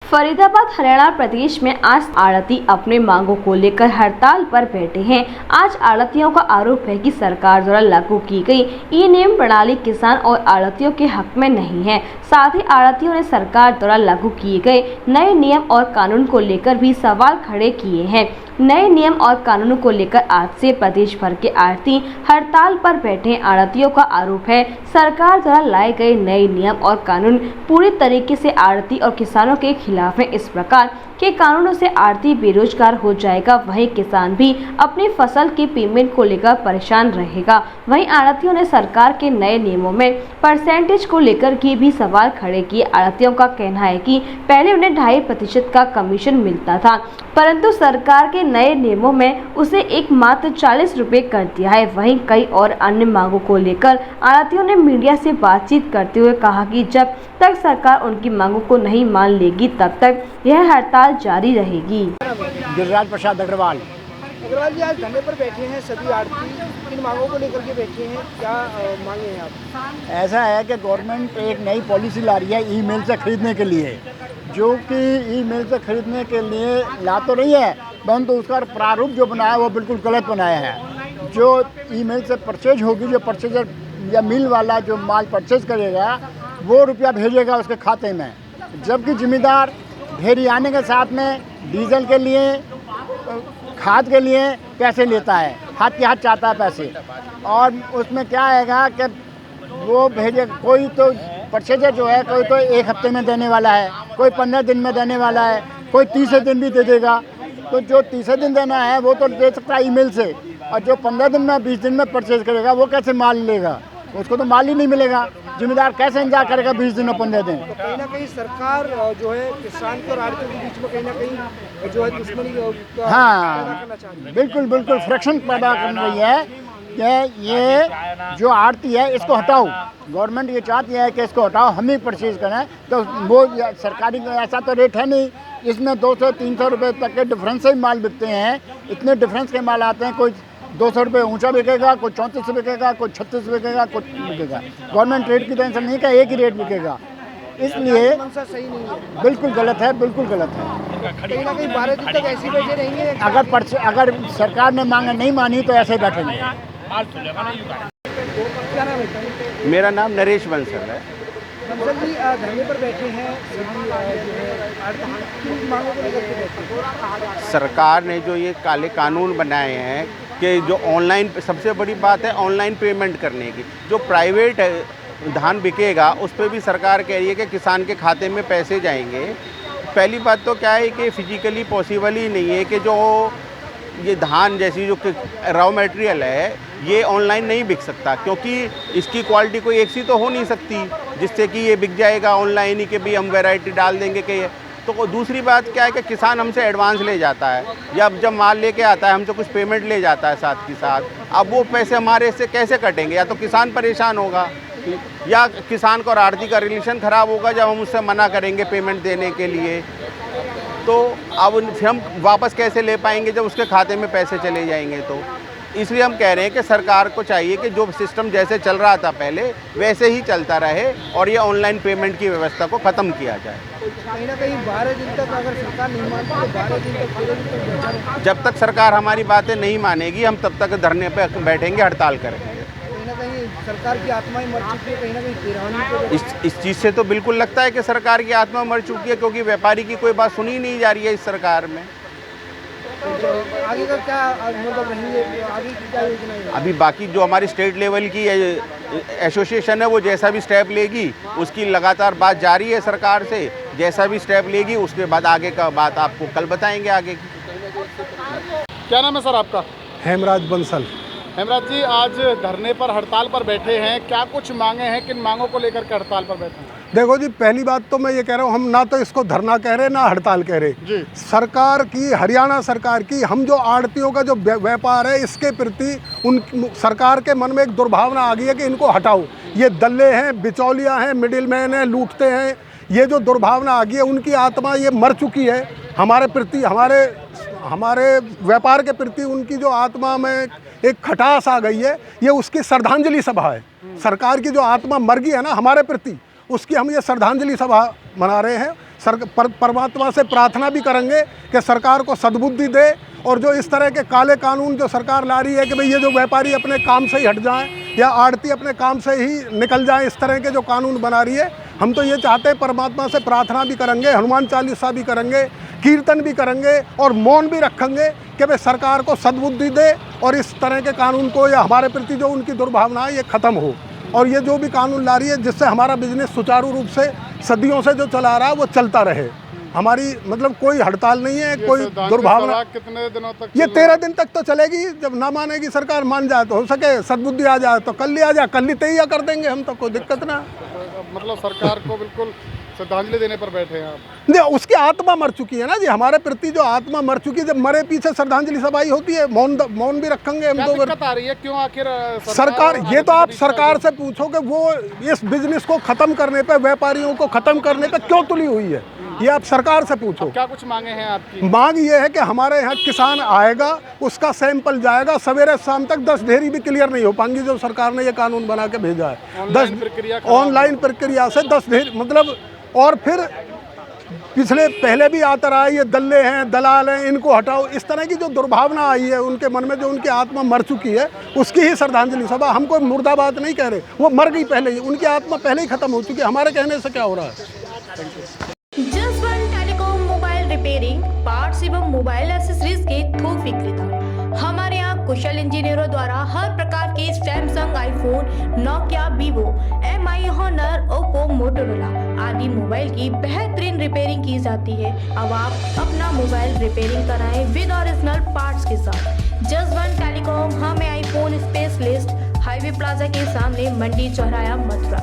फरीदाबाद हरियाणा प्रदेश में आज आड़ती अपने मांगों को लेकर हड़ताल पर बैठे हैं। आज आड़तियों का आरोप है कि सरकार द्वारा लागू की गई ई-नेम प्रणाली किसान और आड़तियों के हक में नहीं है। साथ ही आड़तियों ने सरकार द्वारा लागू किए गए नए नियम और कानून को लेकर भी सवाल खड़े किए हैं। नए नियम और कानूनों को लेकर आज से प्रदेश भर के आड़ती हड़ताल पर बैठे। आड़तियों का आरोप है सरकार द्वारा लाए गए नए नियम और कानून पूरी तरीके से आड़ती और किसानों के खिलाफ है। इस प्रकार के कानूनों से आड़ती बेरोजगार हो जाएगा, वहीं किसान भी अपनी फसल की पेमेंट को लेकर परेशान रहेगा। वहीं आड़तियों ने सरकार के नए नियमों में परसेंटेज को लेकर के भी सवाल खड़े किए। आड़तियों का कहना है कि पहले उन्हें 2.5% का कमीशन मिलता था, परंतु सरकार के नए नियमों में उसे एक मात्र 40 रुपए कर दिया है। वहीं कई और अन्य मांगों को लेकर आड़तियों ने मीडिया से बातचीत करते हुए कहा कि जब तक सरकार उनकी मांगों को नहीं मान लेगी तब तक यह हड़ताल जारी रहेगी। गिरिराज प्रसाद अग्रवाल जी, आज धरने पर बैठे हैं सभी आड़ती, इन मांगों को लेकर के बैठे हैं, क्या मांगे हैं आप? ऐसा है कि गवर्नमेंट एक नई पॉलिसी ला रही है ईमेल से खरीदने के लिए, जो कि ईमेल से खरीदने के लिए ला तो नहीं है, परंतु उसका प्रारूप जो बनाया वो बिल्कुल गलत बनाया है। जो ईमेल से परचेज होगी, जो परचेजर या मिल वाला जो माल परचेज करेगा वो रुपया भेजेगा उसके खाते में, जबकि जिम्मेदार ढेरी आने के साथ में डीजल के लिए, खाद के लिए पैसे लेता है, हाथ के हाथ चाहता है पैसे। और उसमें क्या आएगा कि वो भेजे, कोई तो परचेजर जो है कोई तो 1 हफ्ते में देने वाला है, कोई 15 दिन में देने वाला है, कोई 30 दिन भी दे देगा। तो जो 30 दिन देना है वो तो दे सकता है ईमेल से, और जो 15 दिन में 20 दिन में परचेज करेगा वो कैसे माल लेगा? उसको तो माल ही नहीं मिलेगा। जिम्मेदार कैसे इंतजार करेगा 20 दिन और 15 दिन? तो कहीं ना कहीं सरकार जो है किसान के और आड़तियों के बीच में कहीं ना कहीं जो है दुश्मनी पैदा करना चाह रही है। बिल्कुल फ्रिक्शन पैदा कर रही है कि ये जो आड़ती है इसको हटाओ। गवर्नमेंट ये चाहती है कि इसको हटाओ, हम ही परचेज करें। तो वो सरकारी ऐसा तो रेट है नहीं, इसमें 200-300 रुपये तक के डिफरेंस से ही माल बिकते हैं। इतने डिफरेंस के माल आते हैं, कोई 200 रुपये ऊँचा बिकेगा, कोई 34 बिकेगा, कोई 36 बिकेगा, कुछ बिकेगा। गवर्नमेंट रेट की टेंशन नहीं का एक ही रेट बिकेगा, इसलिए सही नहीं है, बिल्कुल गलत है, बिल्कुल गलत है। कहीं ना कहीं 12 दिन तक ऐसे बैठे रहेंगे। अगर सरकार ने मांग नहीं मानी तो ऐसे बैठेंगे। क्या नाम है? मेरा नाम नरेश बंसल है। बंसल जी, धरने पर बैठे हैं सभी जो है आड़ती, किन मांगों को लेकर के बैठे हैं? सरकार ने जो ये काले कानून बनाए हैं कि जो ऑनलाइन, सबसे बड़ी बात है ऑनलाइन पेमेंट करने की, जो प्राइवेट धान बिकेगा उस पर भी सरकार कह रही है कि किसान के खाते में पैसे जाएंगे। पहली बात तो क्या है कि फिजिकली पॉसिबल ही नहीं है कि जो ये धान जैसी जो रॉ मटेरियल है ये ऑनलाइन नहीं बिक सकता, क्योंकि इसकी क्वालिटी कोई एक सी तो हो नहीं सकती जिससे कि ये बिक जाएगा ऑनलाइन ही कि भी हम वैरायटी डाल देंगे कि। तो दूसरी बात क्या है कि किसान हमसे एडवांस ले जाता है, या जब माल लेके आता है हमसे कुछ पेमेंट ले जाता है साथ के साथ। अब वो पैसे हमारे से कैसे कटेंगे? या तो किसान परेशान होगा, या किसान का और आड़ती का रिलेशन ख़राब होगा जब हम उससे मना करेंगे पेमेंट देने के लिए। तो अब हम वापस कैसे ले पाएंगे जब उसके खाते में पैसे चले जाएंगे? तो इसलिए हम कह रहे हैं कि सरकार को चाहिए कि जो सिस्टम जैसे चल रहा था पहले वैसे ही चलता रहे और ये ऑनलाइन पेमेंट की व्यवस्था को ख़त्म किया जाए। कहीं ना कहीं 12 दिन तक अगर सरकार नहीं मानती तो 12 दिन तक जब तक सरकार हमारी बातें नहीं मानेगी हम तब तक धरने पर बैठेंगे, हड़ताल करेंगे। कहीं ना कहीं सरकार की आत्मा ही मर चुकी है, कहीं ना कहीं तिरहानी इस चीज़ से तो बिल्कुल लगता है कि सरकार की आत्मा मर चुकी है, क्योंकि व्यापारी की कोई बात सुनी नहीं जा रही है इस सरकार में। आगे का क्या मतलब रहेंगे, आगे की क्या योजना है? अभी बाकी जो हमारी स्टेट लेवल की एसोसिएशन है वो जैसा भी स्टेप लेगी उसकी लगातार बात जारी है सरकार से। जैसा भी स्टेप लेगी उसके बाद आगे का बात आपको कल बताएंगे आगे की। क्या नाम है सर आपका? हेमराज बंसल। हेमराज जी, आज धरने पर हड़ताल पर बैठे हैं, क्या कुछ मांगे हैं, किन मांगों को लेकर के हड़ताल पर बैठे हैं? देखो जी, पहली बात तो मैं ये कह रहा हूँ, हम ना तो इसको धरना कह रहे ना हड़ताल कह रहे जी। सरकार की, हरियाणा सरकार की, हम जो आड़तियों का जो व्यापार है इसके प्रति उन सरकार के मन में एक दुर्भावना आ गई है कि इनको हटाओ, ये दल्ले हैं, बिचौलिया हैं, मिडिल मैन हैं, लूटते हैं। ये जो दुर्भावना आ गई है, उनकी आत्मा ये मर चुकी है। हमारे प्रति, हमारे व्यापार के प्रति उनकी जो आत्मा में एक खटास आ गई है, ये उसकी श्रद्धांजलि सभा है। सरकार की जो आत्मा मर गई है ना हमारे प्रति, उसकी हम ये श्रद्धांजलि सभा मना रहे हैं। परमात्मा से प्रार्थना भी करेंगे कि सरकार को सद्बुद्धि दे, और जो इस तरह के काले कानून जो सरकार ला रही है कि भाई ये जो व्यापारी अपने काम से ही हट जाएं या आड़ती अपने काम से ही निकल जाएं, इस तरह के जो कानून बना रही है, हम तो ये चाहते हैं, परमात्मा से प्रार्थना भी करेंगे, हनुमान चालीसा भी करेंगे, कीर्तन भी करेंगे और मौन भी रखेंगे कि भाई सरकार को सद्बुद्धि दे और इस तरह के कानून को या हमारे प्रति जो उनकी दुर्भावना है ये ख़त्म हो, और ये जो भी कानून ला रही है जिससे हमारा बिजनेस सुचारू रूप से सदियों से जो चला रहा है वो चलता रहे। हमारी मतलब कोई हड़ताल नहीं है, कोई दुर्भावना। कितने दिनों तक? ये 13 दिन तक तो चलेगी। जब ना मानेगी सरकार, मान जाए तो हो सके सद्बुद्धि आ जाए तो कल ही आ जाए, कल ही तैयार कर देंगे हम, तो कोई दिक्कत ना। मतलब सरकार को बिल्कुल श्रद्धांजलि देने पर बैठे हैं आप? नहीं, उसकी आत्मा मर चुकी है ना जी, हमारे प्रति जो आत्मा मर चुकी है, जब मरे पीछे श्रद्धांजलि सभाई होती है, मौन भी रखेंगे हम। क्या दिक्कत आ रही है, क्यों आखिर सरकार, ये तो आप सरकार से पूछो कि वो इस बिजनेस को खत्म करने पे, व्यापारियों को खत्म करने पे क्यों तुली हुई है, ये आप सरकार से पूछो। क्या कुछ मांगे हैं आपकी? मांग ये है कि हमारे यहाँ किसान आएगा, उसका सैंपल जाएगा, सवेरे शाम तक 10 ढेरी भी क्लियर नहीं हो पाएंगी जो सरकार ने ये कानून बना के भेजा है। 10 ऑनलाइन प्रक्रिया से 10 ढेरी, मतलब, और फिर पहले भी आता रहा है ये दल्ले हैं, दलाल हैं, इनको हटाओ, इस तरह की जो दुर्भावना आई है उनके मन में, जो उनकी आत्मा मर चुकी है, उसकी ही श्रद्धांजलि सभा। हम कोई मुर्दाबाद नहीं कह रहे, वो मर गई पहले ही, उनकी आत्मा पहले ही खत्म हो चुकी है, हमारे कहने से क्या हो रहा है। Jaswant telecom mobile repairing, parts एवं मोबाइल एक्सेसरीज के थोक विक्रेता। हमारे यहाँ कुशल इंजीनियरों द्वारा हर प्रकार के Samsung, iPhone, Nokia, Vivo, MI, Honor, Oppo, Motorola आदि मोबाइल की बेहतरीन रिपेयरिंग की जाती है। अब आप अपना मोबाइल रिपेयरिंग कराएं विद ओरिजिनल पार्ट्स के साथ। जसवंत टेलीकॉम, हमें आईफोन स्पेशलिस्ट, हाईवे प्लाजा के सामने, मंडी चौराया, मथुरा।